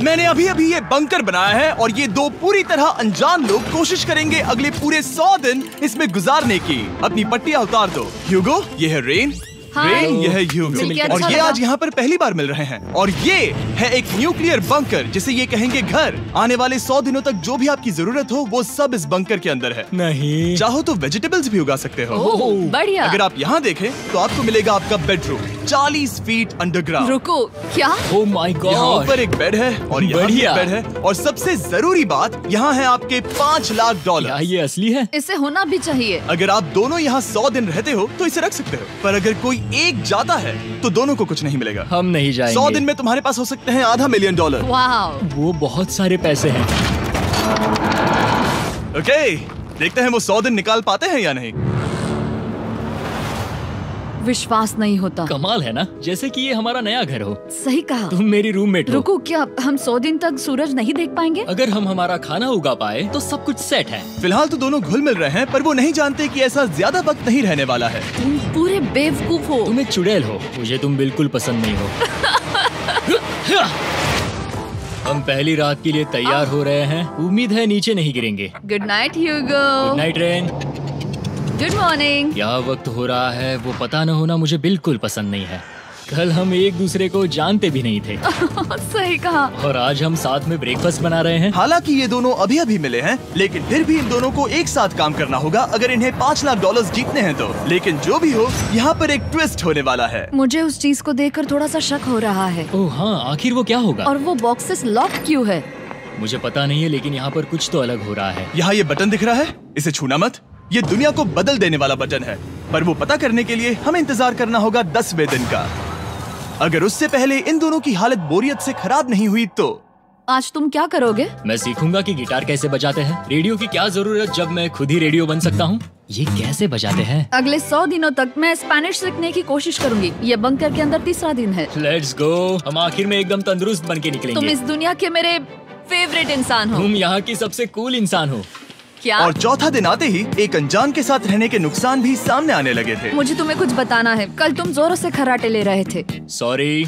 मैंने अभी अभी ये बंकर बनाया है और ये दो पूरी तरह अनजान लोग कोशिश करेंगे अगले पूरे 100 दिन इसमें गुजारने की। अपनी पट्टियाँ उतार दो। ह्यूगो, ये है रेन। रेन, ये है ह्यूगो और ये आज यहाँ पर पहली बार मिल रहे हैं। और ये है एक न्यूक्लियर बंकर जिसे ये कहेंगे घर। आने वाले 100 दिनों तक जो भी आपकी जरूरत हो वो सब इस बंकर के अंदर है। नहीं, चाहो तो वेजिटेबल्स भी उगा सकते हो। बढ़िया। अगर आप यहाँ देखें तो आपको मिलेगा आपका बेडरूम 40 फीट अंडरग्राउंड। रुको, क्या? ओह माय यहाँ गॉड, ऊपर एक बेड है और यहाँ भी एक बेड है और सबसे जरूरी बात यहाँ है आपके $5 लाख। क्या ये असली है? इसे होना भी चाहिए। अगर आप दोनों यहाँ 100 दिन रहते हो तो इसे रख सकते हो, पर अगर कोई एक जाता है तो दोनों को कुछ नहीं मिलेगा। हम नहीं जाएंगे। 100 दिन में तुम्हारे पास हो सकते हैं $500 मिलियन। वाह, वो बहुत सारे पैसे हैं। ओके, देखते हैं वो 100 दिन निकाल पाते हैं या नहीं। विश्वास नहीं होता। कमाल है ना, जैसे कि ये हमारा नया घर हो। सही कहा। तुम मेरी रूममेट हो। रुको, क्या हम 100 दिन तक सूरज नहीं देख पाएंगे? अगर हम हमारा खाना उगा पाए तो सब कुछ सेट है। फिलहाल तो दोनों घुल मिल रहे हैं, पर वो नहीं जानते कि ऐसा ज्यादा वक्त नहीं रहने वाला है। तुम पूरे बेवकूफ हो। तुम एक चुड़ैल हो, मुझे तुम बिल्कुल पसंद नहीं हो। हम पहली रात के लिए तैयार हो रहे हैं। उम्मीद है नीचे नहीं गिरेंगे। Good night Hugo. Good night Rain. Good morning. क्या वक्त हो रहा है वो पता न होना मुझे बिल्कुल पसंद नहीं है। कल हम एक दूसरे को जानते भी नहीं थे। सही कहा। और आज हम साथ में ब्रेकफास्ट बना रहे हैं। हालांकि ये दोनों अभी अभी मिले हैं, लेकिन फिर भी इन दोनों को एक साथ काम करना होगा अगर इन्हें $5 लाख जीतने हैं तो। लेकिन जो भी हो, यहाँ पर एक ट्विस्ट होने वाला है। मुझे उस चीज को देखकर थोड़ा सा शक हो रहा है। ओह हाँ, आखिर वो क्या होगा? और वो बॉक्सेस लॉक क्यों है? मुझे पता नहीं है, लेकिन यहाँ पर कुछ तो अलग हो रहा है। यहाँ ये बटन दिख रहा है, इसे छूना मत। ये दुनिया को बदल देने वाला बटन है, पर वो पता करने के लिए हमें इंतजार करना होगा 10वें दिन का। अगर उससे पहले इन दोनों की हालत बोरियत से खराब नहीं हुई तो आज तुम क्या करोगे? मैं सीखूंगा कि गिटार कैसे बजाते हैं। रेडियो की क्या जरूरत जब मैं खुद ही रेडियो बन सकता हूँ। ये कैसे बजाते हैं? अगले 100 दिनों तक मैं स्पेनिश सीखने की कोशिश करूंगी। ये बंकर के अंदर 3रा दिन है। Let's go. हम आखिर में एकदम तंदुरुस्त बन के निकलेंगे। तुम इस दुनिया के मेरे फेवरेट इंसान हो। तुम यहाँ की सबसे कूल इंसान हो। क्या? और चौथा दिन आते ही एक अनजान के साथ रहने के नुकसान भी सामने आने लगे थे। मुझे तुम्हें कुछ बताना है। कल तुम जोरों से खर्राटे ले रहे थे। सॉरी।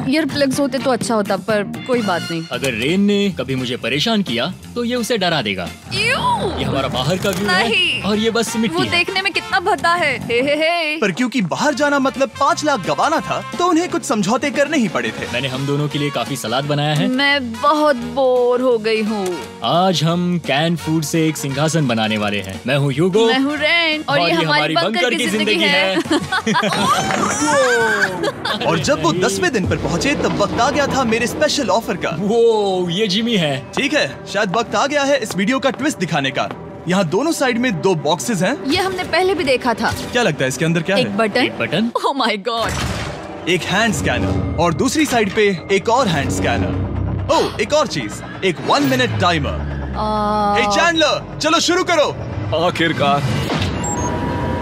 ईयर प्लग्स होते तो अच्छा होता, पर कोई बात नहीं। अगर रेन ने कभी मुझे परेशान किया तो ये उसे डरा देगा। ये हमारा बाहर का व्यू है और ये बस मिट्टी वो है। देखने में कितना भद्दा है। हे। पर क्योंकि बाहर जाना मतलब 5 लाख गंवाना था, तो उन्हें कुछ समझौते करने ही पड़े थे। मैंने हम दोनों के लिए काफी सलाद बनाया है। मैं बहुत बोर हो गई हूँ। आज हम कैन फूड से एक सिंहासन बनाने वाले हैं। मैं हूँ ह्यूगो। मैं हूँ रेन और ये हमारी बंकर की जिंदगी है। और जब वो 10वें दिन पर पहुँचे तब वक्त आ गया था मेरे स्पेशल ऑफर का। वो ये जिमी है। ठीक है, शायद वक्त आ गया है इस वीडियो का ट्विस्ट दिखाने का। यहाँ दोनों साइड में 2 बॉक्सेस हैं। ये हमने पहले भी देखा था। क्या लगता है इसके अंदर क्या एक है? बटन। एक बटन। Oh my God. एक हैंड स्कैनर और दूसरी साइड पे एक और हैंड स्कैनर। ओह, एक और चीज, एक 1 मिनट टाइमर। हे चैंडलर, चलो शुरू करो। आखिरकार।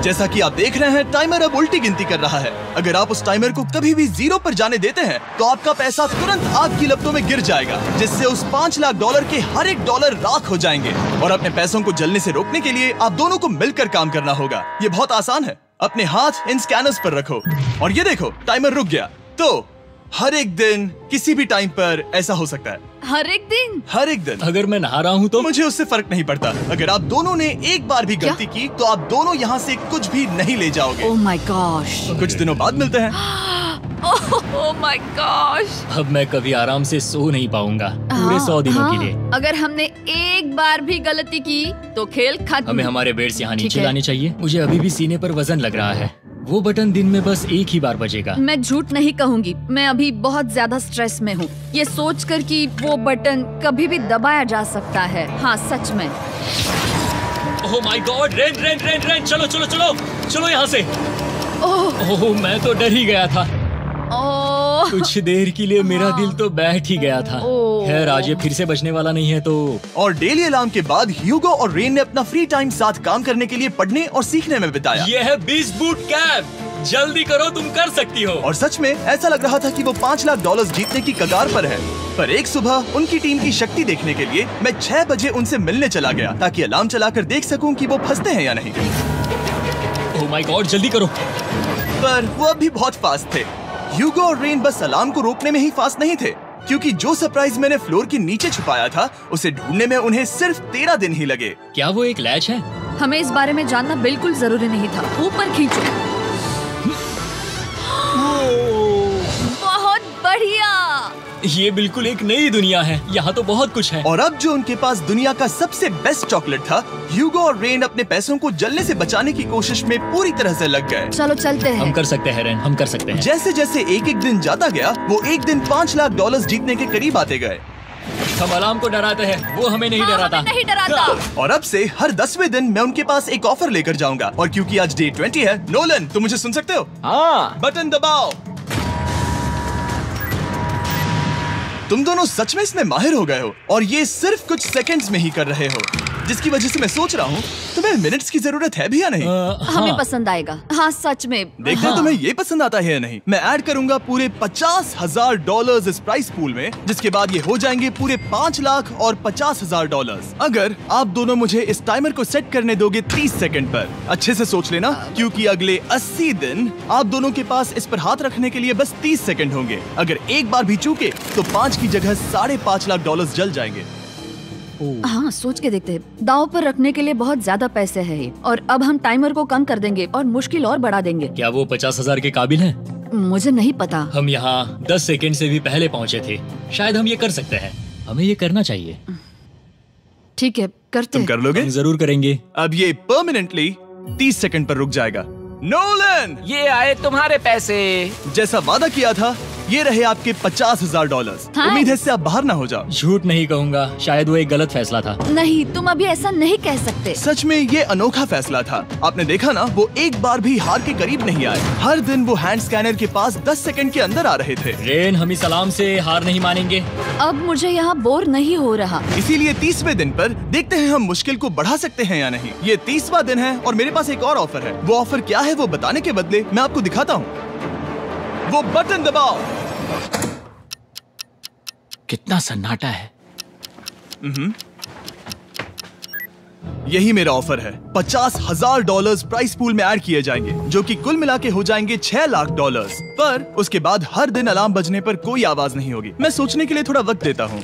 जैसा कि आप देख रहे हैं, टाइमर अब उल्टी गिनती कर रहा है। अगर आप उस टाइमर को कभी भी 0 पर जाने देते हैं तो आपका पैसा तुरंत आग की लपटों में गिर जाएगा, जिससे उस $5 लाख के हर एक डॉलर राख हो जाएंगे। और अपने पैसों को जलने से रोकने के लिए आप दोनों को मिलकर काम करना होगा। ये बहुत आसान है। अपने हाथ इन स्कैनर्स पर रखो और ये देखो, टाइमर रुक गया। तो हर एक दिन किसी भी टाइम पर ऐसा हो सकता है। हर एक दिन? हर एक दिन। अगर मैं नहा रहा हूँ तो मुझे उससे फर्क नहीं पड़ता। अगर आप दोनों ने एक बार भी गलती की तो आप दोनों यहाँ से कुछ भी नहीं ले जाओगे। Oh my gosh. कुछ दिनों बाद मिलते हैं। Oh my gosh. अब मैं कभी आराम से सो नहीं पाऊंगा पूरे 100 दिनों के लिए। अगर हमने एक बार भी गलती की तो खेल खत्म। हमें हमारे बेड से यहाँ ठीक नीचे है। लाने चाहिए। मुझे अभी भी सीने पर वजन लग रहा है। वो बटन दिन में बस एक ही बार बजेगा। मैं झूठ नहीं कहूँगी, मैं अभी बहुत ज्यादा स्ट्रेस में हूँ, ये सोचकर कि वो बटन कभी भी दबाया जा सकता है। हाँ सच में। ओह my God, rain rain rain rain, चलो चलो चलो चलो यहाँ से। ओह मैं तो डर ही गया था। ओह कुछ देर के लिए मेरा दिल तो बैठ ही गया था। खैर आज ये फिर से बचने वाला नहीं है तो। और डेली अलार्म के बाद ह्यूगो और रेन ने अपना फ्री टाइम साथ काम करने के लिए पढ़ने और सीखने में बिताया। ये है 20 बूट कैप। जल्दी करो, तुम कर सकती हो। और सच में ऐसा लग रहा था कि वो $5 लाख जीतने की कगार पर है। पर एक सुबह उनकी टीम की शक्ति देखने के लिए मैं 6 बजे उनसे मिलने चला गया, ताकि अलार्म चलाकर देख सकूं कि वो फंसते हैं या नहीं। ओह माय गॉड, जल्दी करो। पर वो अब भी बहुत फास्ट थे। ह्यूगो और रेन बस अलार्म को रोकने में ही फास्ट नहीं थे। क्योंकि जो सरप्राइज मैंने फ्लोर के नीचे छुपाया था उसे ढूंढने में उन्हें सिर्फ 13 दिन ही लगे। क्या वो एक लैच है? हमें इस बारे में जानना बिल्कुल जरूरी नहीं था। ऊपर खींचो। बहुत बढ़िया। ये बिल्कुल एक नई दुनिया है। यहाँ तो बहुत कुछ है। और अब जो उनके पास दुनिया का सबसे बेस्ट चॉकलेट था, ह्यूगो और रेन अपने पैसों को जलने से बचाने की कोशिश में पूरी तरह से लग गए। चलो चलते हैं। हम कर सकते हैं रेन, हम कर सकते हैं। जैसे जैसे एक एक दिन जाता गया, वो एक दिन $5 लाख जीतने के करीब आते गए। हम अलार्म को डराते हैं, वो हमें नहीं डराता। हमें नहीं डराता। और अब से हर 10वें दिन मैं उनके पास एक ऑफर लेकर जाऊंगा। और क्योंकि आज डे 20 है, नोलन तुम मुझे सुन सकते हो? हाँ। बटन दबाओ। तुम दोनों सच में इसमें माहिर हो गए हो और ये सिर्फ कुछ सेकंड्स में ही कर रहे हो, जिसकी वजह से मैं सोच रहा हूँ तुम्हें मिनट्स की जरूरत है भी या नहीं। हमें पसंद आएगा। हाँ सच में। देखते हैं तुम्हें ये पसंद आता है या नहीं। मैं ऐड करूंगा पूरे $50,000 इस प्राइस पूल में, जिसके बाद ये हो जाएंगे पूरे $5 लाख और $50,000 अगर आप दोनों मुझे इस टाइमर को सेट करने दोगे 30 सेकंड पर। अच्छे से सोच लेना, क्योंकि अगले 80 दिन आप दोनों के पास इस पर हाथ रखने के लिए बस 30 सेकंड होंगे। अगर एक बार भी चूके तो 5 की जगह $5.5 लाख जल जाएंगे। हाँ सोच के देखते हैं। दांव पर रखने के लिए बहुत ज्यादा पैसे हैं और अब हम टाइमर को कम कर देंगे और मुश्किल और बढ़ा देंगे। क्या वो 50,000 के काबिल हैं? मुझे नहीं पता। हम यहाँ 10 सेकंड से भी पहले पहुँचे थे। शायद हम ये कर सकते हैं। हमें ये करना चाहिए। ठीक है, करते तुम हैं। कर लोगे? हम जरूर करेंगे। अब ये परमानेंटली 30 सेकंड पर रुक जाएगा। नोलन, ये आए तुम्हारे पैसे। जैसा वादा किया था, ये रहे आपके $50,000। हाँ। उम्मीद है इससे आप बाहर ना हो जाओ। झूठ नहीं कहूँगा, शायद वो एक गलत फैसला था। नहीं, तुम अभी ऐसा नहीं कह सकते। सच में ये अनोखा फैसला था। आपने देखा ना, वो एक बार भी हार के करीब नहीं आए। हर दिन वो हैंड स्कैनर के पास 10 सेकंड के अंदर आ रहे थे। रेन, हम इस अलार्म से हार नहीं मानेंगे। अब मुझे यहाँ बोर नहीं हो रहा। इसीलिए 30वें दिन पर देखते हैं हम मुश्किल को बढ़ा सकते हैं या नहीं। ये 30वां दिन है और मेरे पास एक और ऑफर है। वो ऑफर क्या है वो बताने के बदले मैं आपको दिखाता हूँ। वो बटन दबाओ। कितना सन्नाटा है। यही मेरा ऑफर है। $50,000 प्राइस पूल में ऐड किए जाएंगे, जो कि कुल मिला के हो जाएंगे $6 लाख। पर उसके बाद हर दिन अलार्म बजने पर कोई आवाज नहीं होगी। मैं सोचने के लिए थोड़ा वक्त देता हूँ।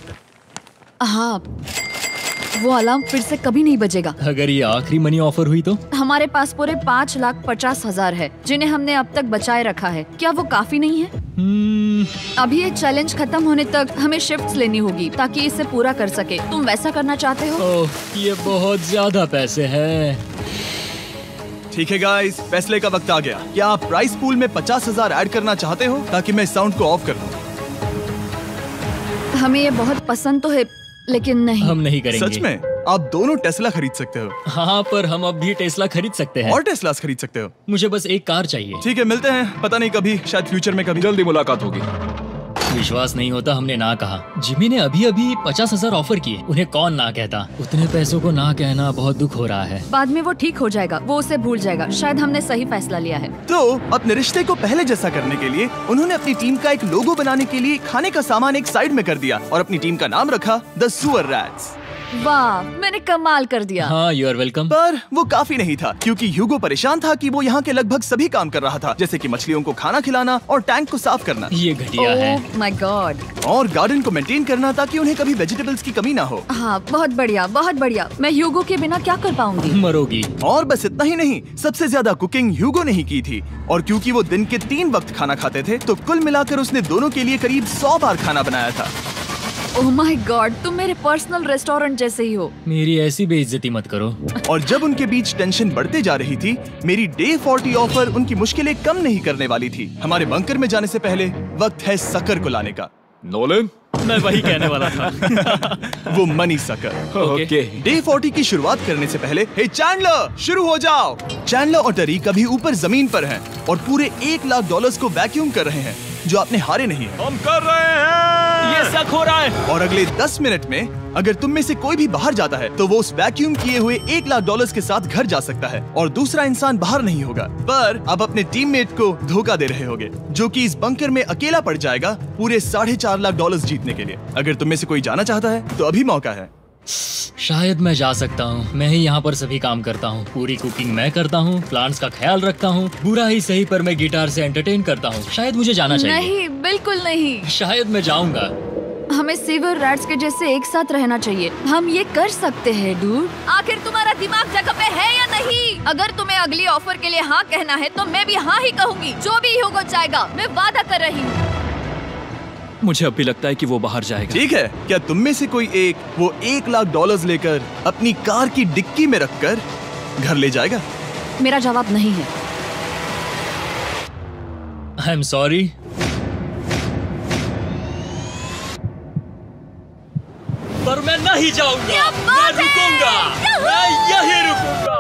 हाँ, वो अलार्म फिर से कभी नहीं बजेगा। अगर ये आखिरी मनी ऑफर हुई तो? हमारे पास पूरे $5,50,000 है, जिन्हें हमने अब तक बचाए रखा है। क्या वो काफी नहीं है? अभी ये चैलेंज खत्म होने तक हमें शिफ्ट्स लेनी होगी ताकि इसे पूरा कर सके। तुम वैसा करना चाहते हो? ओह, ये बहुत ज्यादा पैसे हैं। ठीक है गाइस, फैसले का वक्त आ गया। क्या आप प्राइस पूल में 50,000 ऐड करना चाहते हो ताकि मैं साउंड को ऑफ कर दूं? हमें ये बहुत पसंद तो है, लेकिन नहीं। हम नहीं करेंगे। सच में? आप दोनों टेस्ला खरीद सकते हो। हाँ, पर हम अब भी टेस्ला खरीद सकते हैं। और टेस्लास खरीद सकते हो। मुझे बस एक कार चाहिए। ठीक है, मिलते हैं। पता नहीं कभी, शायद फ्यूचर में कभी। जल्दी मुलाकात होगी। विश्वास नहीं होता हमने ना कहा। जिमी ने अभी अभी 50,000 ऑफर किए। उन्हें कौन ना कहता। उतने पैसों को ना कहना बहुत दुख हो रहा है। बाद में वो ठीक हो जाएगा, वो उसे भूल जाएगा। शायद हमने सही फैसला लिया है। तो अपने रिश्ते को पहले जैसा करने के लिए उन्होंने अपनी टीम का एक लोगो बनाने के लिए खाने का सामान एक साइड में कर दिया और अपनी टीम का नाम रखा द सुअर रैट्स। वाह, मैंने कमाल कर दिया। हाँ, यू आर वेलकम। पर वो काफी नहीं था, क्योंकि ह्यूगो परेशान था कि वो यहाँ के लगभग सभी काम कर रहा था, जैसे कि मछलियों को खाना खिलाना और टैंक को साफ करना। ये घटिया है। ओह माय गॉड। और गार्डन को मेंटेन करना ताकि उन्हें कभी वेजिटेबल्स की कमी ना हो। हाँ, बहुत बढ़िया, बहुत बढ़िया। मैं ह्यूगो के बिना क्या कर पाऊंगी? मरोगी। और बस इतना ही नहीं, सबसे ज्यादा कुकिंग ह्यूगो ने ही की थी। और क्योंकि वो दिन के 3 वक्त खाना खाते थे, तो कुल मिलाकर उसने दोनों के लिए करीब 100 बार खाना बनाया था। ओह माय गॉड, तुम मेरे पर्सनल रेस्टोरेंट जैसे ही हो। मेरी ऐसी बेइज्जती मत करो। और जब उनके बीच टेंशन बढ़ते जा रही थी, मेरी डे 40 ऑफर उनकी मुश्किलें कम नहीं करने वाली थी। हमारे बंकर में जाने से पहले वक्त है सकर को लाने का। नोलन, मैं वही कहने वाला था। वो मनी सकर। ओके। डे 40 की शुरुआत करने से पहले, हे चैंडलर, शुरू हो जाओ। चैंडलर और टरी कभी ऊपर जमीन पर हैं और पूरे $1 लाख को वैक्यूम कर रहे हैं, जो आपने हारे नहीं है। हम कर रहे हैं। ये शक हो रहा है। और अगले 10 मिनट में अगर तुम में से कोई भी बाहर जाता है, तो वो उस वैक्यूम किए हुए $1 लाख के साथ घर जा सकता है और दूसरा इंसान बाहर नहीं होगा। पर अब अपने टीममेट को धोखा दे रहे होगे, जो कि इस बंकर में अकेला पड़ जाएगा पूरे $4.5 लाख जीतने के लिए। अगर तुम में से कोई जाना चाहता है, तो अभी मौका है। शायद मैं जा सकता हूँ। मैं ही यहाँ पर सभी काम करता हूँ। पूरी कुकिंग मैं करता हूँ, प्लांट्स का ख्याल रखता हूँ। बुरा ही सही, पर मैं गिटार से एंटरटेन करता हूँ। शायद मुझे जाना चाहिए। नहीं, बिल्कुल नहीं। शायद मैं जाऊंगा। हमें सीवर रैट्स के जैसे एक साथ रहना चाहिए। हम ये कर सकते हैं डूड। आखिर तुम्हारा दिमाग जगह पे है या नहीं? अगर तुम्हें अगली ऑफर के लिए हाँ कहना है तो मैं भी हाँ ही कहूँगी। जो भी होगा जाएगा, मैं वादा कर रही हूँ। मुझे अब भी लगता है कि वो बाहर जाएगा। ठीक है, क्या तुम में से कोई एक वो $1 लाख लेकर अपनी कार की डिक्की में रखकर घर ले जाएगा? मेरा जवाब नहीं है। I am sorry. पर मैं नहीं जाऊंगा, मैं रुकूंगा, मैं यही रुकूंगा।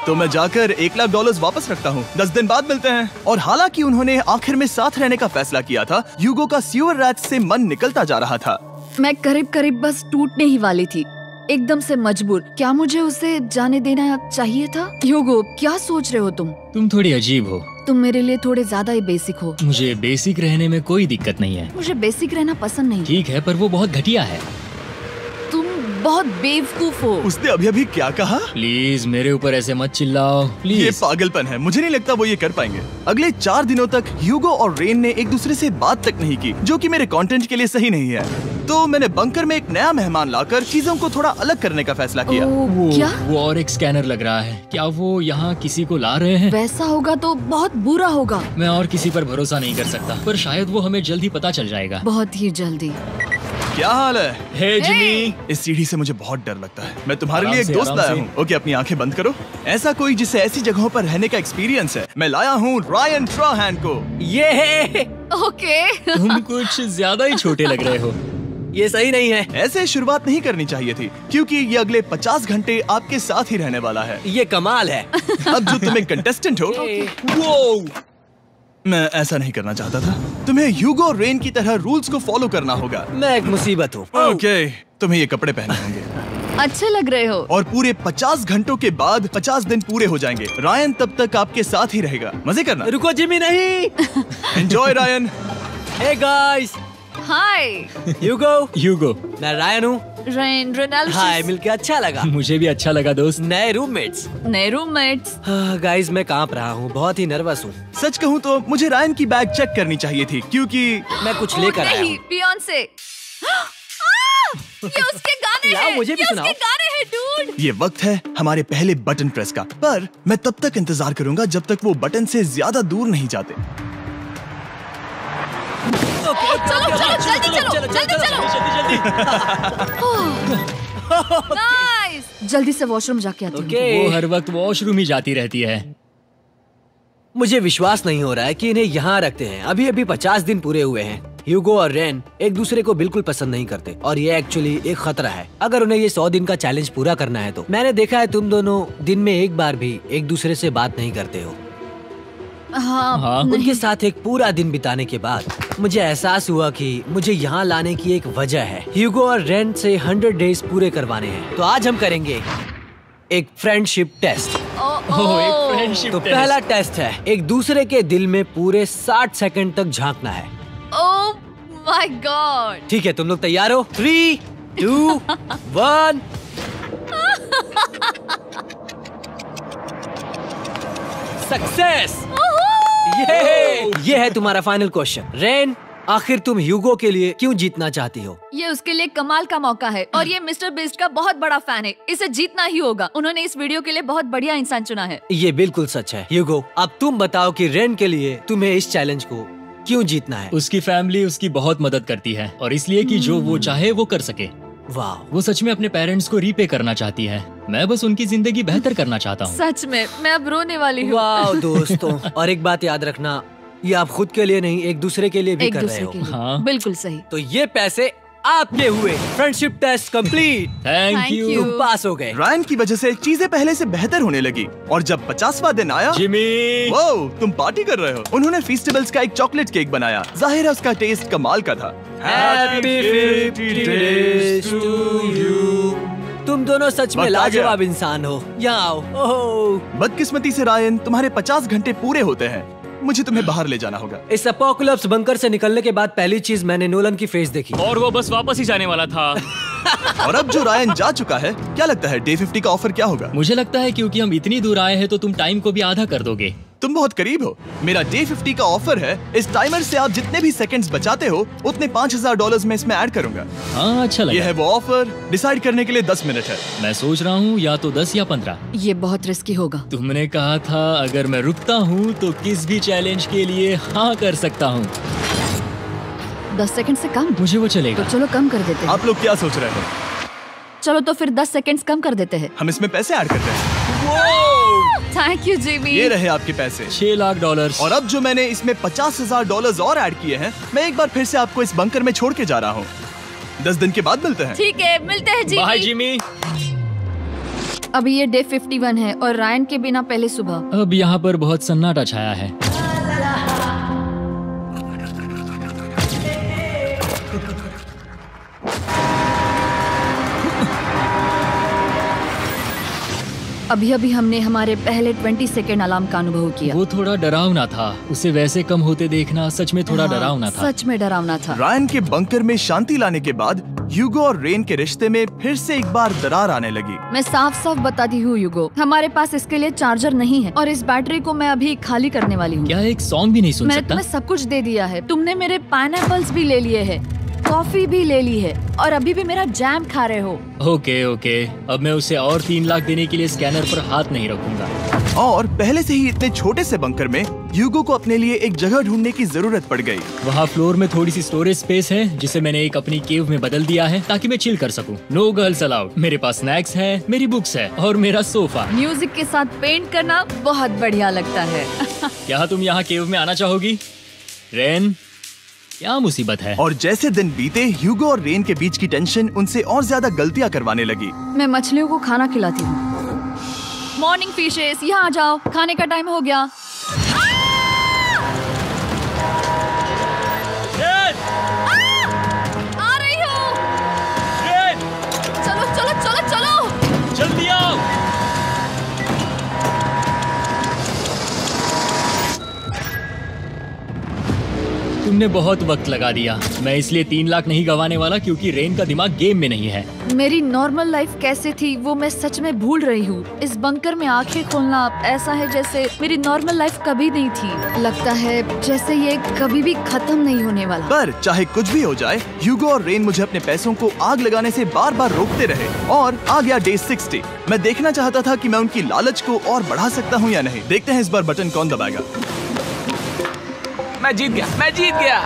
तो मैं जाकर $1 लाख वापस रखता हूँ। 10 दिन बाद मिलते हैं। और हालांकि उन्होंने आखिर में साथ रहने का फैसला किया था, ह्यूगो का सीवर रैट्स से मन निकलता जा रहा था। मैं करीब करीब बस टूटने ही वाली थी, एकदम से मजबूर। क्या मुझे उसे जाने देना चाहिए था? ह्यूगो, क्या सोच रहे हो तुम? तुम थोड़ी अजीब हो। तुम मेरे लिए थोड़े ज्यादा ही बेसिक हो। मुझे बेसिक रहने में कोई दिक्कत नहीं है। मुझे बेसिक रहना पसंद नहीं। ठीक है, पर वो बहुत घटिया है। तुम बहुत बेवकूफ हो। उसने अभी अभी क्या कहा? प्लीज मेरे ऊपर ऐसे मत चिल्लाओ, ये प्लीज। पागलपन है। मुझे नहीं लगता वो ये कर पाएंगे। अगले 4 दिनों तक ह्यूगो और रेन ने एक दूसरे से बात तक नहीं की, जो कि मेरे कंटेंट के लिए सही नहीं है। तो मैंने बंकर में एक नया मेहमान लाकर चीजों को थोड़ा अलग करने का फैसला किया। क्या? वो और एक स्कैनर लग रहा है। क्या वो यहाँ किसी को ला रहे हैं? वैसा होगा तो बहुत बुरा होगा। मैं और किसी पर भरोसा नहीं कर सकता, पर शायद वो हमें जल्द ही पता चल जाएगा। बहुत ही जल्दी। क्या हाल है? हे जिमी। इस सीढ़ी से मुझे बहुत डर लगता है। मैं तुम्हारे आराम लिए एक से, दोस्त आराम लाया से। हूँ। ओके, अपनी आंखें बंद करो। ऐसा कोई जिसे ऐसी जगहों पर रहने का एक्सपीरियंस है। मैं लाया हूँ रायन ट्राहैन को। ये ओके। तुम कुछ ज्यादा ही छोटे लग रहे हो। ये सही नहीं है। ऐसे शुरुआत नहीं करनी चाहिए थी, क्योंकि ये अगले 50 घंटे आपके साथ ही रहने वाला है। ये कमाल है। अब जो तुम एक कंटेस्टेंट हो, वो मैं ऐसा नहीं करना चाहता था। तुम्हें ह्यूगो और रेन की तरह रूल्स को फॉलो करना होगा। मैं एक मुसीबत हूँ। ओके, तुम्हें ये कपड़े पहने होंगे। अच्छे लग रहे हो। और पूरे 50 घंटों के बाद 50 दिन पूरे हो जाएंगे। रायन तब तक आपके साथ ही रहेगा। मजे करना। रुको जिमी, नहीं। Enjoy Ryan. हे गाइस, हाय ह्यूगो। मैं रायन हूँ। Rain Reynold. हाय, मिलके अच्छा लगा। मुझे भी अच्छा लगा दोस्त। नए रूममेट्स। नए रूममेट्स। गाइस, मैं कांप रहा हूँ, बहुत ही नर्वस हूँ। सच कहूँ तो मुझे रायन की बैग चेक करनी चाहिए थी, क्योंकि मैं कुछ लेकर आया नहीं, हूँ। बियॉन्से। ये उसके गाने लाओ, हैं। मुझे भी ये सुनाओ। उसके गाने हैं डूड। ये वक्त है हमारे पहले बटन प्रेस का। पर मैं तब तक इंतजार करूंगा जब तक वो बटन से ज्यादा दूर नहीं जाते। चलो जल्दी नाइस। जल्दी से वॉशरूम जाके आती हूँ। ओके। वो हर वक्त वॉशरूम ही जाती रहती है। मुझे विश्वास नहीं हो रहा है कि इन्हें यहाँ रखते हैं। अभी अभी 50 दिन पूरे हुए हैं। ह्यूगो और रेन एक दूसरे को बिल्कुल पसंद नहीं करते और ये एक्चुअली एक खतरा है। अगर उन्हें ये 100 दिन का चैलेंज पूरा करना है तो। मैंने देखा है तुम दोनों दिन में एक बार भी एक दूसरे से बात नहीं करते हो। हाँ, उनके साथ एक पूरा दिन बिताने के बाद मुझे एहसास हुआ कि मुझे यहाँ लाने की एक वजह है। ह्यूगो और रेन से 100 डेज पूरे करवाने हैं। तो आज हम करेंगे एक फ्रेंडशिप टेस्ट। एक फ्रेंडशिप तो पहला टेस्ट है, एक दूसरे के दिल में पूरे 60 सेकंड तक झांकना है। ओह माय गॉड। ठीक है, तुम लोग तैयार हो? 3, 2, 1। सक्सेस। ये है तुम्हारा फाइनल क्वेश्चन। रेन, आखिर तुम ह्यूगो के लिए क्यों जीतना चाहती हो? ये उसके लिए कमाल का मौका है और ये मिस्टर बीस्ट का बहुत बड़ा फैन है। इसे जीतना ही होगा। उन्होंने इस वीडियो के लिए बहुत बढ़िया इंसान चुना है। ये बिल्कुल सच है। ह्यूगो, अब तुम बताओ कि रेन के लिए तुम्हें इस चैलेंज को क्यों जीतना है? उसकी फैमिली उसकी बहुत मदद करती है और इसलिए कि जो वो चाहे वो कर सके। वाह, वो सच में अपने पेरेंट्स को रीपे करना चाहती है। मैं बस उनकी जिंदगी बेहतर करना चाहता हूँ। सच में मैं अब रोने वाली हूँ। वाह दोस्तों, और एक बात याद रखना, ये आप खुद के लिए नहीं, एक दूसरे के लिए भी एक कर रहे दूसरे हो। के लिए। हाँ। बिल्कुल सही। तो ये पैसे आपके हुए। Friendship test complete. Thank Thank you you। तुम पास हो गए। रायन की वजह से चीजें पहले से बेहतर होने लगी और जब 50वां दिन आया, जिमी। वो तुम पार्टी कर रहे हो। उन्होंने फेस्टिवल्स का एक चॉकलेट केक बनाया। जाहिर है उसका टेस्ट कमाल का था। Happy 50 days to you। तुम दोनों सच में वक्त आ गया। लाजवाब इंसान हो। यहाँ आओ। ओह, बदकिस्मती से रायन, तुम्हारे 50 घंटे पूरे होते हैं। मुझे तुम्हें बाहर ले जाना होगा। इस अपोकलिप्स बंकर से निकलने के बाद पहली चीज मैंने नोलन की फेस देखी। और वो बस वापस ही जाने वाला था। और अब जो रायन जा चुका है, क्या लगता है डे 50 का ऑफर क्या होगा? मुझे लगता है क्योंकि हम इतनी दूर आए हैं तो तुम टाइम को भी आधा कर दोगे। तुम बहुत करीब हो। मेरा डे 50 का ऑफर है। इस टाइमर से आप जितने भी सेकंड्स बचाते हो उतने $5000 में इसमें ऐड करूंगा। हाँ, अच्छा लगा। ये है वो ऑफर। डिसाइड करने के लिए 10 मिनट है। मैं सोच रहा हूँ या तो 10 या 15। ये बहुत रिस्की होगा। तुमने कहा था अगर मैं रुकता हूँ तो किस भी चैलेंज के लिए हाँ कर सकता हूँ। 10 सेकंड से कम? मुझे वो चलेगा। तो चलो कम कर देते हैं। आप लोग क्या सोच रहे हो? चलो तो फिर 10 सेकंड्स कम कर देते हैं। हम इसमें पैसे ऐड करते हैं। Thank you Jimmy. ये रहे आपके पैसे। $6 लाख। और अब जो मैंने इसमें $50,000 और ऐड किए हैं, मैं एक बार फिर से आपको इस बंकर में छोड़ के जा रहा हूँ। 10 दिन के बाद मिलते हैं। ठीक है, मिलते हैं जिमी। Bye Jimmy. अभी ये डे 51 है और रायन के बिना पहले सुबह। अब यहाँ पर बहुत सन्नाटा छाया है। अभी अभी हमने हमारे पहले 20 सेकेंड अलार्म का अनुभव किया। वो थोड़ा डरावना था। उसे वैसे कम होते देखना सच में थोड़ा डरावना था। सच में डरावना था। रायन के बंकर में शांति लाने के बाद ह्यूगो और रेन के रिश्ते में फिर से एक बार दरार आने लगी। मैं साफ साफ बताती हूँ ह्यूगो, हमारे पास इसके लिए चार्जर नहीं है और इस बैटरी को मैं अभी खाली करने वाली हूँ। क्या एक सॉन्ग भी नहीं सुन मैंने सकता? तुम्हें सब कुछ दे दिया है। तुमने मेरे पाइनएप्पल्स भी ले लिए हैं, कॉफी भी ले ली है और अभी भी मेरा जैम खा रहे हो। ओके, अब मैं उसे और 3 लाख देने के लिए स्कैनर पर हाथ नहीं रखूंगा। और पहले से ही इतने छोटे से बंकर में ह्यूगो को अपने लिए एक जगह ढूंढने की जरूरत पड़ गई। वहाँ फ्लोर में थोड़ी सी स्टोरेज स्पेस है जिसे मैंने एक अपनी केव में बदल दिया है ताकि मैं चिल कर सकूं। No girls allowed. मेरे पास स्नैक्स है, मेरी बुक्स है और मेरा सोफा। म्यूजिक के साथ पेंट करना बहुत बढ़िया लगता है। क्या तुम यहाँ केव में आना चाहोगी? रेन, क्या मुसीबत है? और जैसे दिन बीते, ह्यूगो और रेन के बीच की टेंशन उनसे और ज्यादा गलतियां करवाने लगी। मैं मछलियों को खाना खिलाती हूँ। मॉर्निंग फिशेस, यहाँ आ जाओ, खाने का टाइम हो गया। आ रही हूँ। चलो चलो चलो चलो, जल्दी आओ। तुमने बहुत वक्त लगा दिया। मैं इसलिए 3 लाख नहीं गंवाने वाला क्योंकि रेन का दिमाग गेम में नहीं है। मेरी नॉर्मल लाइफ कैसे थी वो मैं सच में भूल रही हूँ। इस बंकर में आंखें खोलना ऐसा है जैसे मेरी नॉर्मल लाइफ कभी नहीं थी। लगता है जैसे ये कभी भी खत्म नहीं होने वाला। पर चाहे कुछ भी हो जाए, ह्यूगो और रेन मुझे अपने पैसों को आग लगाने से बार बार रोकते रहे। और आ गया डे 60। मैं देखना चाहता था कि मैं उनकी लालच को और बढ़ा सकता हूँ या नहीं। देखते हैं इस बार बटन कौन दबाएगा। मैं जीत गया।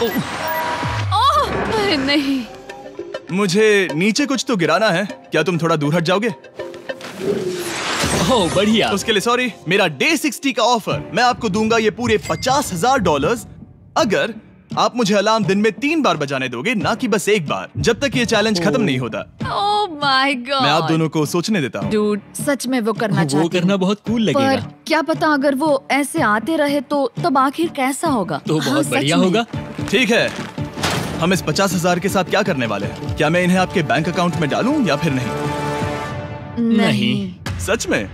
ओह अरे नहीं। मुझे नीचे कुछ तो गिराना है। क्या तुम थोड़ा दूर हट जाओगे? ओह बढ़िया। उसके लिए सॉरी। मेरा डे 60 का ऑफर, मैं आपको दूंगा ये पूरे $50,000 अगर आप मुझे अलार्म दिन में 3 बार बजाने दोगे, ना कि बस एक बार, जब तक ये चैलेंज खत्म नहीं होता। ओह माय गॉड। मैं आप दोनों को सोचने देता हूँ। डूड, सच में वो करना चाहती वो करना बहुत कूल पर लगेगा। क्या पता अगर वो ऐसे आते रहे तो तब आखिर कैसा होगा? तो हाँ, बहुत सच बढ़िया में। होगा। ठीक है, हम इस 50,000 के साथ क्या करने वाले हैं? क्या मैं इन्हें आपके बैंक अकाउंट में डालूं या फिर नहीं? नहीं। सच में?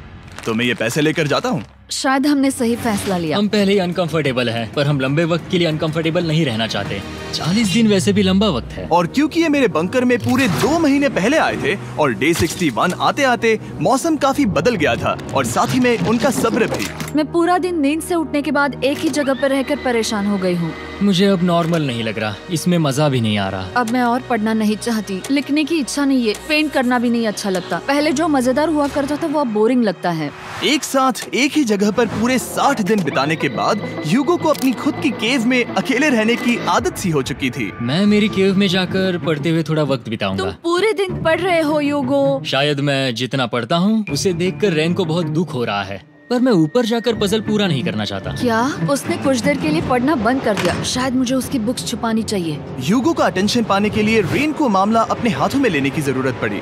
तो मैं ये पैसे लेकर जाता हूँ। शायद हमने सही फैसला लिया। हम पहले ही अनकंफर्टेबल हैं, पर हम लंबे वक्त के लिए अनकंफर्टेबल नहीं रहना चाहते। 40 दिन वैसे भी लंबा वक्त है। और क्योंकि ये मेरे बंकर में पूरे 2 महीने पहले आए थे और डे 61 आते आते मौसम काफी बदल गया था और साथ ही में उनका सब्र भी। मैं पूरा दिन नींद से उठने के बाद एक ही जगह पर रहकर परेशान हो गई हूँ। मुझे अब नॉर्मल नहीं लग रहा। इसमें मजा भी नहीं आ रहा। अब मैं और पढ़ना नहीं चाहती, लिखने की इच्छा नहीं है, पेंट करना भी नहीं अच्छा लगता। पहले जो मजेदार हुआ करता था वो अब बोरिंग लगता है। एक साथ एक ही जगह पर पूरे 60 दिन बिताने के बाद ह्यूगो को अपनी खुद की केव में अकेले रहने की आदत सी हो चुकी थी। मैं मेरी केव में जाकर पढ़ते हुए थोड़ा वक्त बिताऊंगा। तुम पूरे दिन पढ़ रहे हो ह्यूगो। शायद मैं जितना पढ़ता हूँ उसे देखकर रेन को बहुत दुख हो रहा है, पर मैं ऊपर जाकर पजल पूरा नहीं करना चाहता। क्या उसने कुछ देर के लिए पढ़ना बंद कर दिया? शायद मुझे उसकी बुक्स छुपानी चाहिए। ह्यूगो का अटेंशन पाने के लिए रेन को मामला अपने हाथों में लेने की जरूरत पड़ी।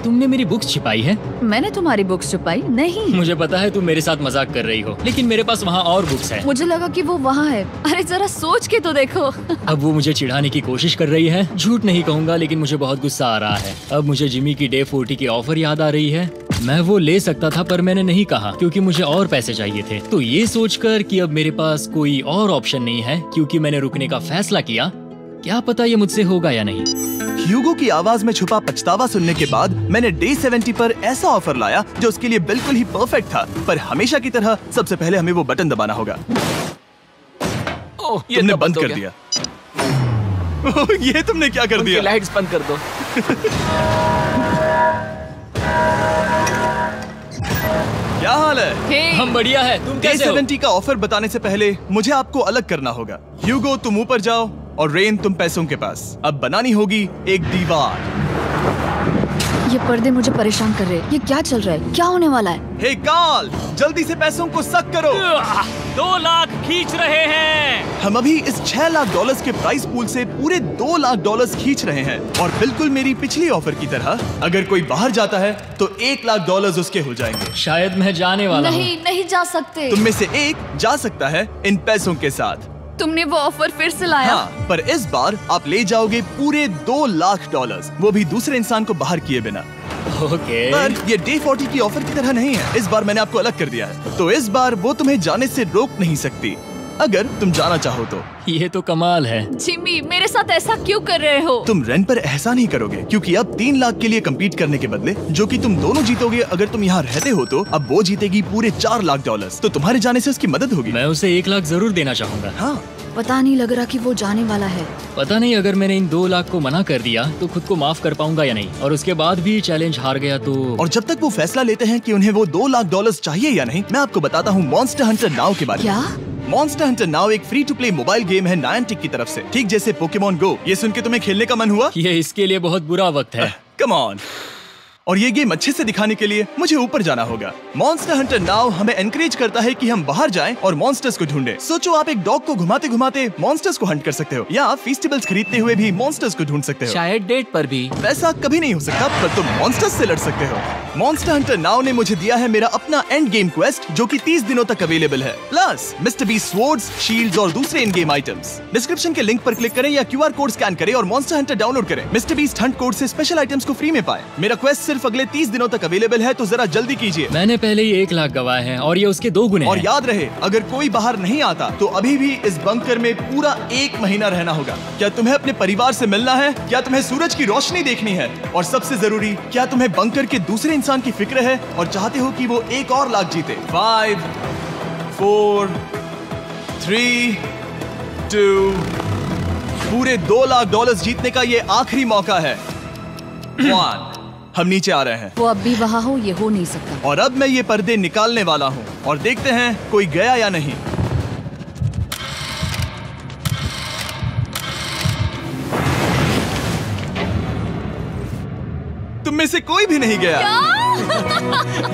तुमने मेरी बुक्स छिपाई है? मैंने तुम्हारी बुक्स छुपाई नहीं। मुझे पता है तुम मेरे साथ मजाक कर रही हो, लेकिन मेरे पास वहाँ और बुक्स है। मुझे लगा कि वो वहाँ है। अरे जरा सोच के तो देखो। अब वो मुझे चिढ़ाने की कोशिश कर रही है। झूठ नहीं कहूँगा, लेकिन मुझे बहुत गुस्सा आ रहा है। अब मुझे जिमी की डे 40 की ऑफर याद आ रही है। मैं वो ले सकता था पर मैंने नहीं कहा क्योंकि मुझे और पैसे चाहिए थे। तो ये सोचकर कि अब मेरे पास कोई और ऑप्शन नहीं है क्योंकि मैंने रुकने का फैसला किया, क्या पता ये मुझसे होगा या नहीं। ह्यूगो की आवाज में छुपा पछतावा सुनने के बाद मैंने डे 70 पर ऐसा ऑफर लाया जो उसके लिए बिल्कुल ही परफेक्ट था। पर हमेशा की तरह सबसे पहले हमें वो बटन दबाना होगा। ये तुमने तो बंद हो कर गया। दिया। ये तुमने क्या कर दिया? लाइट्स बंद कर दो। क्या हाल है? हे, हम बढ़िया है, तुम डे कैसे हो? 70 का ऑफर बताने से पहले मुझे आपको अलग करना होगा। ह्यूगो तुम ऊपर जाओ और रेन तुम पैसों के पास। अब बनानी होगी एक दीवार। ये पर्दे मुझे परेशान कर रहे हैं। ये क्या चल रहा है? क्या होने वाला है? हे कार्ल, जल्दी से पैसों को सक करो। 2 लाख खींच रहे हैं। हम अभी इस $6 लाख के प्राइस पूल से पूरे $2 लाख खींच रहे हैं। और बिल्कुल मेरी पिछली ऑफर की तरह अगर कोई बाहर जाता है तो $1 लाख उसके हो जाएंगे। शायद मैं जाने वाला हूँ। नहीं जा सकते। तुम में से एक जा सकता है इन पैसों के साथ। तुमने वो ऑफर फिर से लाया? हाँ, पर इस बार आप ले जाओगे पूरे $2 लाख, वो भी दूसरे इंसान को बाहर किए बिना। ओके। पर ये डे 40 की ऑफर की तरह नहीं है। इस बार मैंने आपको अलग कर दिया है, तो इस बार वो तुम्हें जाने से रोक नहीं सकती अगर तुम जाना चाहो तो। ये तो कमाल है। जिमी, मेरे साथ ऐसा क्यों कर रहे हो? तुम रेंट पर एहसान ही करोगे क्योंकि अब 3 लाख के लिए कम्पीट करने के बदले जो कि तुम दोनों जीतोगे अगर तुम यहाँ रहते हो, तो अब वो जीतेगी पूरे $4 लाख। तो तुम्हारे जाने से उसकी मदद होगी। मैं उसे 1 लाख जरूर देना चाहूंगा। हाँ, पता नहीं लग रहा कि वो जाने वाला है। पता नहीं अगर मैंने इन 2 लाख को मना कर दिया तो खुद को माफ कर पाऊंगा या नहीं, और उसके बाद भी चैलेंज हार गया तो। और जब तक वो फैसला लेते हैं कि उन्हें वो $2 लाख चाहिए या नहीं, मैं आपको बताता हूँ मॉन्स्टर हंटर नाउ के बारे में। क्या? मॉन्स्टर हंटर नाउ एक free to play mobile game है नायंटिक की तरफ से, ठीक जैसे पोकेमॉन गो। ये सुन के तुम्हें खेलने का मन हुआ? ये इसके लिए बहुत बुरा वक्त है। Come on. और ये गेम अच्छे से दिखाने के लिए मुझे ऊपर जाना होगा। मॉन्स्टर हंटर नाउ हमें एनकरेज करता है कि हम बाहर जाएं और मॉन्स्टर्स को ढूंढें। सोचो, आप एक डॉग को घुमाते घुमाते मॉन्स्टर्स को हंट कर सकते हो, या आप फेस्टिवल्स खरीदते हुए भी मॉन्स्टर्स को ढूंढ सकते हो। शायद डेट पर भी। वैसा कभी नहीं हो सकता, पर तुम मॉन्स्टर्स से लड़ सकते हो। मॉन्स्टर हंटर नाउ ने मुझे दिया है मेरा अपना एंड गेम क्वेस्ट जो कि 30 दिनों तक अवेलेबल है, plus mister beast swords, shields और दूसरे इन गेम आइटम्स। डिस्क्रिप्शन के लिंक पर क्लिक करें या QR कोड स्कैन करें और मॉन्स्टर हंटर डाउनलोड करें। मिस्टर बीस्ट हंट कोड से स्पेशल आइटम्स को फ्री में पाएं। मेरा क्वेस्ट सिर्फ अगले 30 दिनों तक अवेलेबल है, तो जरा जल्दी कीजिए। मैंने पहले ही 1 लाख गवाए हैं और ये उसके 2 गुने और हैं। याद रहे, अगर कोई बाहर नहीं आता तो अभी भी इस बंकर में पूरा 1 महीना रहना होगा। क्या तुम्हें अपने परिवार से मिलना है? क्या तुम्हें सूरज की रोशनी देखनी है? और सबसे जरूरी, क्या तुम्हें बंकर के दूसरे इंसान की फिक्र है और चाहते हो कि वो $1 और लाख जीते? 5, 4, 3, 2, पूरे $2 लाख जीतने का ये आखिरी मौका है। 1, हम नीचे आ रहे हैं। वो अब भी वहाँ हो, ये हो नहीं सकता। और अब मैं ये पर्दे निकालने वाला हूँ और देखते हैं कोई गया या नहीं। तुम में से कोई भी नहीं गया।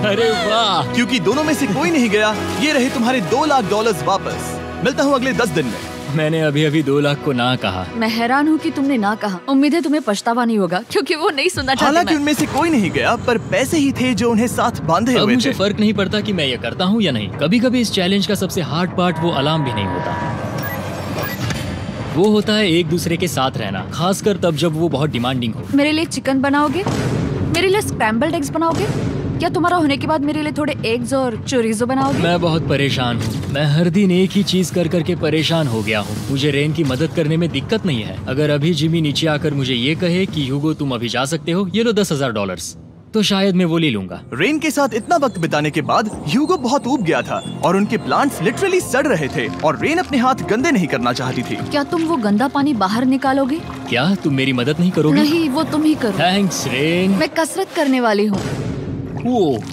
अरे वाह! क्योंकि दोनों में से कोई नहीं गया, ये रहे तुम्हारे $2 लाख वापस। मिलता हूँ अगले 10 दिन में। मैंने अभी अभी 2 लाख को ना कहा। मैं हैरान हूँ कि तुमने ना कहा। उम्मीद है तुम्हें पछतावा नहीं होगा, क्योंकि वो नहीं सुनना चाहते। हालांकि उनमें से कोई नहीं गया, पर पैसे ही थे जो उन्हें साथ बांधे अब हुए मुझे थे। फर्क नहीं पड़ता कि मैं ये करता हूँ या नहीं। कभी कभी इस चैलेंज का सबसे हार्ड पार्ट वो अलार्म भी नहीं होता, वो होता है एक दूसरे के साथ रहना, खासकर तब जब वो बहुत डिमांडिंग हो। मेरे लिए चिकन बनाओगे? मेरे लिए स्क्रैम्बल्ड एग्स बनाओगे? क्या तुम्हारा होने के बाद मेरे लिए थोड़े एग्स और चोरिजो बनाओगे? मैं बहुत परेशान हूँ। मैं हर दिन एक ही चीज कर करके परेशान हो गया हूँ। मुझे रेन की मदद करने में दिक्कत नहीं है। अगर अभी जिमी नीचे आकर मुझे ये कहे कि ह्यूगो तुम अभी जा सकते हो, ये लो $10,000, तो शायद मैं वो ले लूंगा। रेन के साथ इतना वक्त बिताने के बाद ह्यूगो बहुत ऊब गया था और उनके प्लांट्स लिटरली सड़ रहे थे और रेन अपने हाथ गंदे नहीं करना चाहती थी। क्या तुम वो गंदा पानी बाहर निकालोगे? क्या तुम मेरी मदद नहीं करोगे? नहीं, वो तुम ही करो। Thanks rain. मैं कसरत करने वाली हूँ। ओह,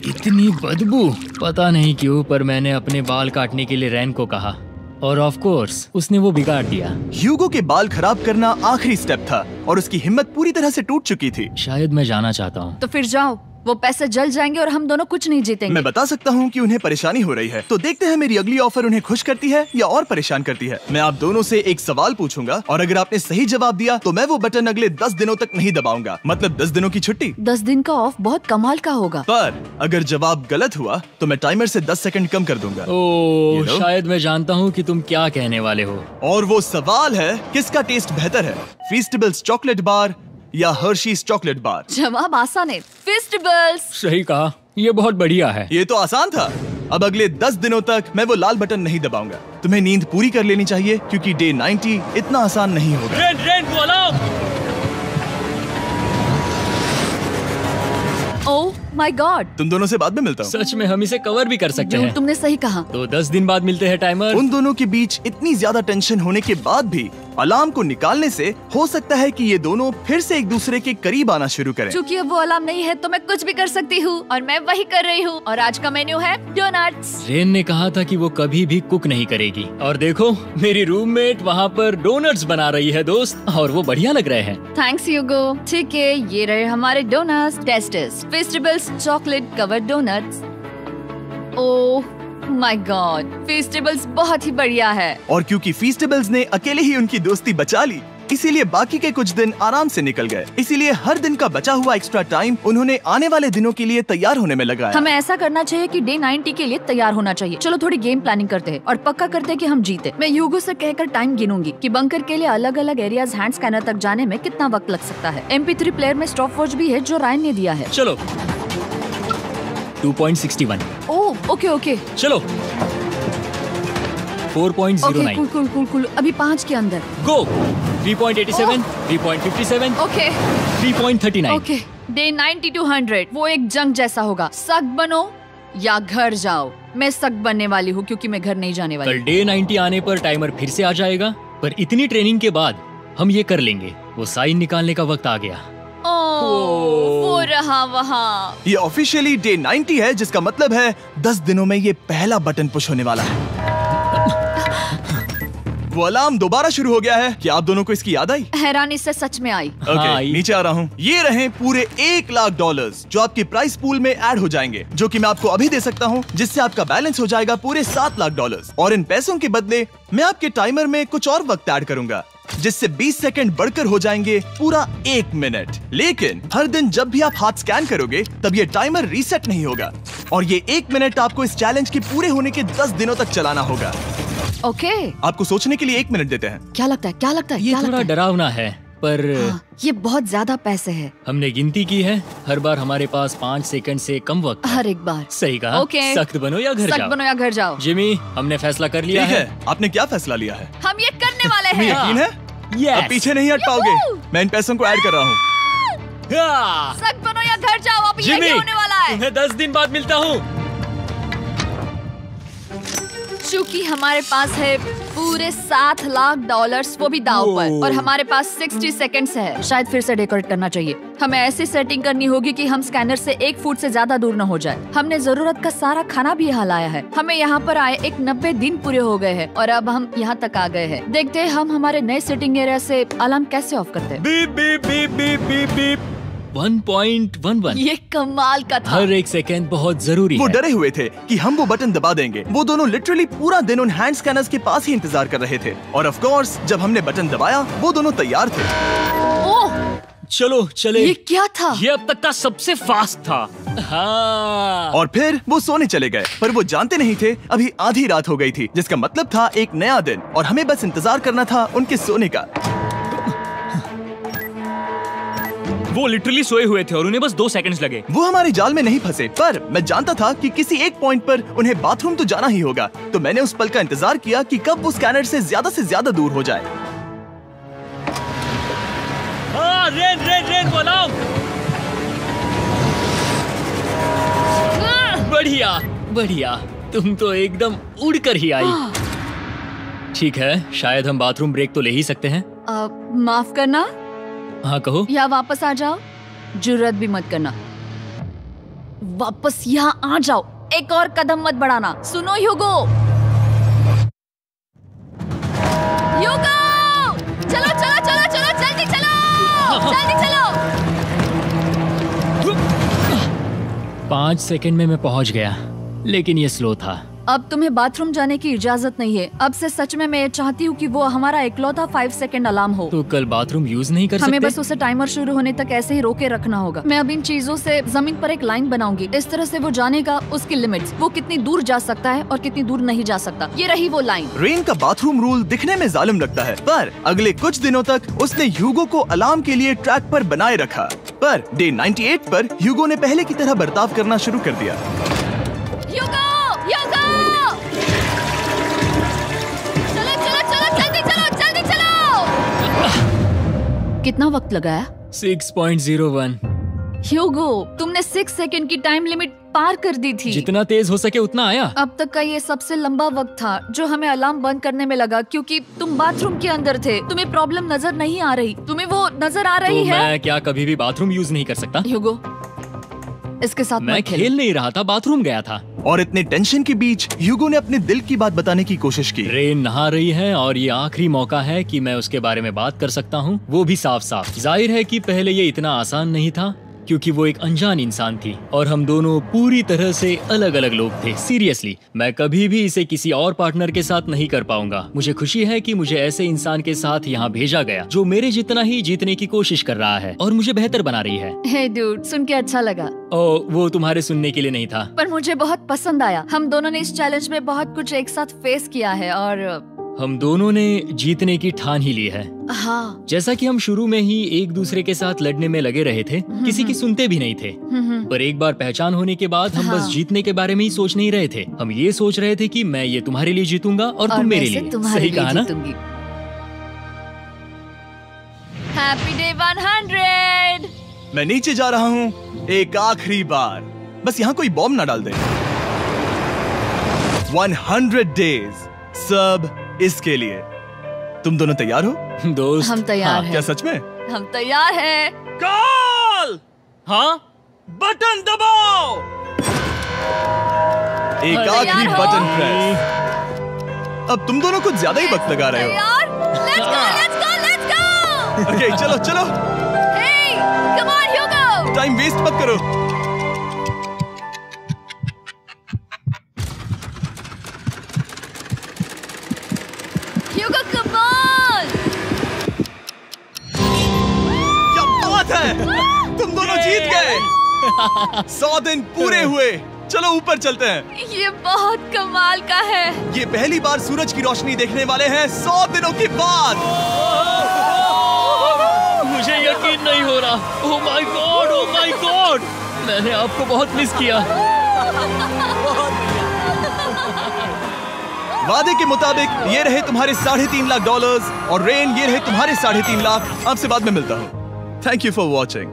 इतनी बदबू। पता नहीं क्यों, पर मैंने अपने बाल काटने के लिए रेन को कहा और ऑफ कोर्स उसने वो बिगाड़ दिया। ह्यूगो के बाल खराब करना आखिरी स्टेप था और उसकी हिम्मत पूरी तरह से टूट चुकी थी। शायद मैं जाना चाहता हूँ। तो फिर जाओ, वो पैसे जल जाएंगे और हम दोनों कुछ नहीं जीतेंगे। मैं बता सकता हूँ कि उन्हें परेशानी हो रही है, तो देखते हैं मेरी अगली ऑफर उन्हें खुश करती है या और परेशान करती है। मैं आप दोनों से एक सवाल पूछूंगा और अगर आपने सही जवाब दिया तो मैं वो बटन अगले 10 दिनों तक नहीं दबाऊंगा, मतलब 10 दिनों की छुट्टी। 10 दिन का ऑफ बहुत कमाल का होगा। पर अगर जवाब गलत हुआ तो मैं टाइमर से 10 सेकंड कम कर दूंगा। ओह, You know? शायद मैं जानता हूँ कि तुम क्या कहने वाले हो। और वो सवाल है, किसका टेस्ट बेहतर है, फेस्टिवल्स चॉकलेट बार या हर्शीज चॉकलेट बार? जवाब आसान है, फेस्टिवल्स। सही कहा, ये बहुत बढ़िया है। ये तो आसान था। अब अगले 10 दिनों तक मैं वो लाल बटन नहीं दबाऊंगा। तुम्हें नींद पूरी कर लेनी चाहिए क्योंकि डे 90 इतना आसान नहीं होगा। रेन, रेन को अलार्म। ओह माय गॉड, तुम दोनों से बाद में मिलता हूँ। सच में हम इसे कवर भी कर सकते हैं। तुमने सही कहा। तो 10 दिन बाद मिलते हैं टाइमर। उन दोनों के बीच इतनी ज्यादा टेंशन होने के बाद भी अलार्म को निकालने से हो सकता है कि ये दोनों फिर से एक दूसरे के करीब आना शुरू करें। क्योंकि अब वो अलार्म नहीं है तो मैं कुछ भी कर सकती हूँ और मैं वही कर रही हूँ। और आज का मेन्यू है डोनट्स। रेन ने कहा था कि वो कभी भी कुक नहीं करेगी और देखो मेरी रूममेट वहाँ पर डोनट्स बना रही है दोस्त, और वो बढ़िया लग रहे हैं। Thanks Hugo. ठीक है, ये रहे हमारे doughnuts. Tasters festivals chocolate covered doughnuts. Oh my God, festivals बहुत ही बढ़िया है। और क्योंकि फेस्टिवल्स ने अकेले ही उनकी दोस्ती बचा ली, इसीलिए बाकी के कुछ दिन आराम से निकल गए। इसीलिए हर दिन का बचा हुआ एक्स्ट्रा टाइम उन्होंने आने वाले दिनों के लिए तैयार होने में लगाया। हमें ऐसा करना चाहिए कि डे 90 के लिए तैयार होना चाहिए। चलो थोड़ी गेम प्लानिंग करते हैं और पक्का करते हैं कि हम जीते। मैं ह्यूगो से कहकर टाइम गिनूंगी कि बंकर के लिए अलग अलग एरियाज हैंड स्कैनर तक जाने में कितना वक्त लग सकता है। MP3 प्लेयर में स्टॉप वॉच भी है जो रायन ने दिया है। चलो 2.61। ओह ओके ओके चलो 4.09। Cool cool cool cool. अभी 5 के अंदर। गो 3.87, 3.57, ओके 3.39। ओके। डे 90 to 100 वो एक जंग जैसा होगा। सख्त बनो या घर जाओ। मैं सख्त बनने वाली हूँ क्योंकि मैं घर नहीं जाने वाली। कल डे 90 आने पर टाइमर फिर से आ जाएगा, पर इतनी ट्रेनिंग के बाद हम ये कर लेंगे। वो साइन निकालने का वक्त आ गया। वो रहा वहाँ। ये ऑफिशियली डे 90 है, जिसका मतलब है 10 दिनों में ये पहला बटन पुश होने वाला है। वो अलार्म दोबारा शुरू हो गया है। क्या आप दोनों को इसकी याद आई? हैरानी से सच में आई। ओके, नीचे आ रहा हूँ। ये रहे पूरे $1 लाख जो आपके प्राइस पूल में ऐड हो जाएंगे, जो कि मैं आपको अभी दे सकता हूँ, जिससे आपका बैलेंस हो जाएगा पूरे $7 लाख। और इन पैसों के बदले मैं आपके टाइमर में कुछ और वक्त ऐड करूंगा, जिससे 20 सेकंड बढ़कर हो जाएंगे पूरा 1 मिनट। लेकिन हर दिन जब भी आप हाथ स्कैन करोगे तब ये टाइमर रीसेट नहीं होगा, और ये 1 मिनट आपको इस चैलेंज के पूरे होने के 10 दिनों तक चलाना होगा। ओके। आपको सोचने के लिए 1 मिनट देते हैं। क्या लगता है? क्या लगता है? ये क्या थोड़ा लगता है? डरावना है, पर हाँ, ये बहुत ज्यादा पैसे है। हमने गिनती की है, हर बार हमारे पास 5 सेकंड से कम वक्त है। हर एक बार। सही कहा। ओके। सख्त बनो या घर सख्त जाओ। बनो या घर जाओ। जिमी, हमने फैसला कर लिया ठीक है। है, आपने क्या फैसला लिया है? हम ये करने वाले तुम्हें हैं। यकीन है? Yes. अब पीछे नहीं हट पाओगे। मैं इन पैसों को ऐड कर रहा हूँ। हाँ। सख्त बनो या घर जाओ। अब जिमी, यही होने वाला है। तुम्हें 10 दिन बाद मिलता हूँ। चूंकि हमारे पास है पूरे $7 लाख, वो भी दाव पर, और हमारे पास 60 सेकंड्स है। शायद फिर से डेकोरेट करना चाहिए। हमें ऐसी सेटिंग करनी होगी कि हम स्कैनर से 1 फुट से ज्यादा दूर न हो जाए। हमने जरूरत का सारा खाना भी यहाँ लाया है। हमें यहाँ पर आए 90 दिन पूरे हो गए हैं और अब हम यहाँ तक आ गए हैं। देखते हैं हम हमारे नए सेटिंग एरिया से अलार्म कैसे ऑफ करते हैं। Beep beep beep beep beep beep. 1.11। ये कमाल का था। हर एक सेकंड बहुत जरूरी वो है। डरे हुए थे कि हम वो बटन दबा देंगे। वो दोनों लिटरली पूरा दिन उन हैंड स्कैनर्स के पास ही इंतजार कर रहे थे, और ऑफ कोर्स जब हमने बटन दबाया वो दोनों तैयार थे। ओह, चलो चले। ये क्या था? ये अब तक का सबसे फास्ट था। हाँ। और फिर वो सोने चले गए, पर वो जानते नहीं थे अभी आधी रात हो गई थी, जिसका मतलब था एक नया दिन, और हमें बस इंतजार करना था उनके सोने का। वो लिटरली सोए हुए थे और उन्हें बस 2 सेकंड्स लगे। वो हमारे जाल में नहीं फंसे, पर मैं जानता था कि किसी एक पॉइंट पर उन्हें बाथरूम तो जाना ही होगा, तो मैंने उस पल का इंतजार किया कि कब वो स्कैनर से ज्यादा दूर हो जाए। हाँ, रेन बोलाओ। बढ़िया बढ़िया, तुम तो एकदम उड़कर ही आई। ठीक है, शायद हम बाथरूम ब्रेक तो ले ही सकते हैं। माफ करना हाँ कहो। या वापस आ जाओ। जुर्रत भी मत करना। वापस यहाँ आ जाओ। एक और कदम मत बढ़ाना। सुनो ह्यूगो। ह्यूगो, चलो चलो चलो चलो, जल्दी चलो, जल्दी चलो। 5 सेकंड में मैं पहुंच गया, लेकिन ये स्लो था। अब तुम्हें बाथरूम जाने की इजाजत नहीं है। अब से सच में मैं चाहती हूँ कि वो हमारा इकलौता 5 सेकंड अलार्म हो। तो कल बाथरूम यूज नहीं कर हमें सकते? बस उसे टाइमर शुरू होने तक ऐसे ही रोके रखना होगा। मैं अब इन चीजों से जमीन पर एक लाइन बनाऊंगी। इस तरह से वो जानेगा उसकी लिमिट्स, वो कितनी दूर जा सकता है और कितनी दूर नहीं जा सकता। ये रही वो लाइन। रेन का बाथरूम रूल दिखने में जालिम लगता है, पर अगले कुछ दिनों तक उसने ह्यूगो को अलार्म के लिए ट्रैक पर बनाए रखा। पर डे 98 पर ह्यूगो ने पहले की तरह बर्ताव करना शुरू कर दिया। ह्यूगो, ह्यूगो! चलो चलो चलो, जल्दी चलो, जल्दी चलो! कितना वक्त लगाया? 6.01। ह्यूगो, तुमने 6 सेकंड की टाइम लिमिट पार कर दी थी। जितना तेज हो सके उतना आया। अब तक का ये सबसे लंबा वक्त था जो हमें अलार्म बंद करने में लगा, क्योंकि तुम बाथरूम के अंदर थे। तुम्हें प्रॉब्लम नजर नहीं आ रही, तुम्हें वो नजर आ रही तो है? मैं क्या कभी भी बाथरूम यूज नहीं कर सकता? ह्यूगो, इसके साथ मैं मत खेलो। खेल नहीं रहा था, बाथरूम गया था। और इतने टेंशन के बीच ह्यूगो ने अपने दिल की बात बताने की कोशिश की। रेन नहा रही है और ये आखिरी मौका है कि मैं उसके बारे में बात कर सकता हूँ, वो भी साफ साफ। जाहिर है कि पहले ये इतना आसान नहीं था, क्योंकि वो एक अनजान इंसान थी और हम दोनों पूरी तरह से अलग अलग लोग थे। सीरियसली, मैं कभी भी इसे किसी और पार्टनर के साथ नहीं कर पाऊंगा। मुझे खुशी है कि मुझे ऐसे इंसान के साथ यहाँ भेजा गया जो मेरे जितना ही जीतने की कोशिश कर रहा है और मुझे बेहतर बना रही है। हे डूड, सुन के अच्छा लगा। ओ, वो तुम्हारे सुनने के लिए नहीं था। पर मुझे बहुत पसंद आया। हम दोनों ने इस चैलेंज में बहुत कुछ एक साथ फेस किया है और हम दोनों ने जीतने की ठान ही ली है। हाँ, जैसा कि हम शुरू में ही एक दूसरे के साथ लड़ने में लगे रहे थे, किसी की सुनते भी नहीं थे। पर एक बार पहचान होने के बाद हम बस जीतने के बारे में ही सोच नहीं रहे थे। हम ये सोच रहे थे कि मैं ये तुम्हारे लिए जीतूंगा और तुम मेरे लिए। सही कहा ना? Happy day 100। मैं नीचे जा रहा हूँ एक आखिरी बार, बस यहाँ कोई बॉम्ब ना डाल दे। 100 डेज, सब इसके लिए। तुम दोनों तैयार हो? दोस्त, हम तैयार हैं। क्या सच में? हम तैयार हैं। कॉल! हाँ? बटन दबाओ। एक तैयार आखिरी हो? Button press. अब तुम दोनों कुछ ज्यादा ही वक्त लगा रहे हो। तैयार? Let's go, let's go, let's go! Okay, चलो चलो, Hey, come on, Hugo! Time waste मत करो। Hugo, come on! क्या बात है, तुम दोनों जीत गए। 100 दिन पूरे हुए। चलो ऊपर चलते हैं। ये बहुत कमाल का है। ये पहली बार सूरज की रोशनी देखने वाले हैं 100 दिनों के बाद। मुझे यकीन नहीं हो रहा। ओह my God, oh my God, मैंने आपको बहुत मिस किया। वादे के मुताबिक ये रहे तुम्हारे $3.5 लाख और रेन ये रहे तुम्हारे 3.5 लाख। आपसे बाद में मिलता हूँ। Thank you for watching.